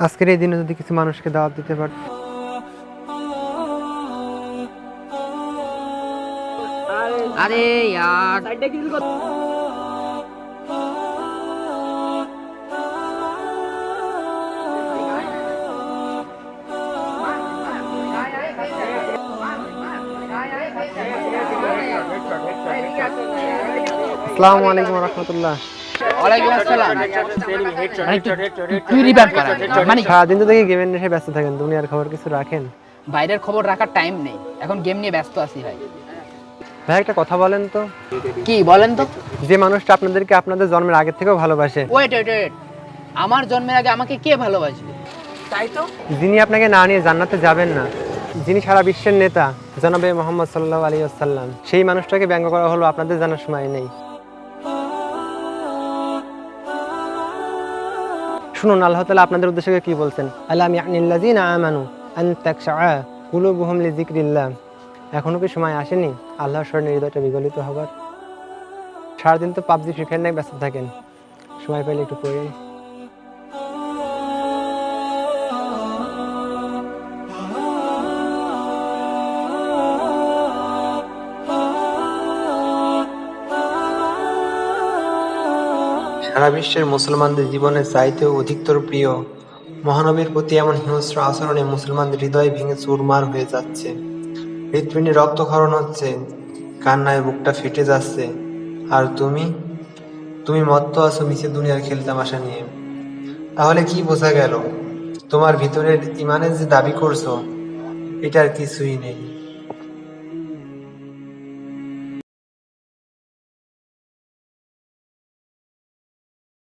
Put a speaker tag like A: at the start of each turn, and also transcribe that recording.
A: আজকের এই দিনে যদি কিছু মানুষকে দাওয়াত দিতে পারত।
B: আরে यार
A: আসসালামু আলাইকুম রহমতুল্লাহ।
B: ওয়ালাইকুম আসসালাম। মানে তুই রিভাইভ করা মানে
A: সারাদিন তো দেখি গেমের নেশায় ব্যস্ত থাকেন, দুনিয়ার খবর কিছু রাখেন?
B: বাইরের খবর রাখার টাইম নেই, এখন গেম নিয়ে ব্যস্ত আছি ভাই।
A: ভাই একটা কথা বলেন তো,
B: কি বলেন তো?
A: যে মানুষটা আপনাদেরকে আপনাদের জন্মের আগে থেকেও ভালোবাসে,
B: ওয়েট ওয়েট ওয়েট, আমার জন্মের আগে আমাকে কে ভালোবাসবে? তাই তো।
A: যিনি আপনাকে না নিয়ে জান্নাতে যাবেন না, যিনি সারা বিশ্বের নেতা জনাবে মোহাম্মদ সাল্লাল্লাহু আলাইহি ওয়াসাল্লাম, সেই মানুষটাকে ব্যঙ্গ করা হলো আপনাদের জানার সময় নেই। শুনুন, আল্লাহ তাআলা আপনাদের উদ্দেশ্যে কি বলছেন, আলাম ইয়ানিল্লাযিনা আমানু আন তাকশা কুলুবুহুম লিযিকরিল্লাহ। এখনো কি সময় আসেনি আল্লাহর স্মরণে হৃদয়টা বিগলিত হবার? সারাদিন তো পাবজি ফ্রি ফায়ার নিয়ে ব্যস্ত থাকেন, সময় পেলে একটু পড়েন। সারা বিশ্বের মুসলমানদের জীবনের চাইতেও অধিকতর প্রিয় মহানবীর প্রতি এমন হিংস্র আচরণে মুসলমানদের হৃদয় ভেঙে চুরমার হয়ে যাচ্ছে, হৃৎপিণ্ডে রক্তক্ষরণ হচ্ছে, কান্নায় বুকটা ফেটে যাচ্ছে। আর তুমি তুমি মত্ত আছো মিছে দুনিয়ার খেলতামাশা নিয়ে। তাহলে কি বোঝা গেল? তোমার ভিতরের ইমানের যে দাবি করছো, এটার কিছুই নেই।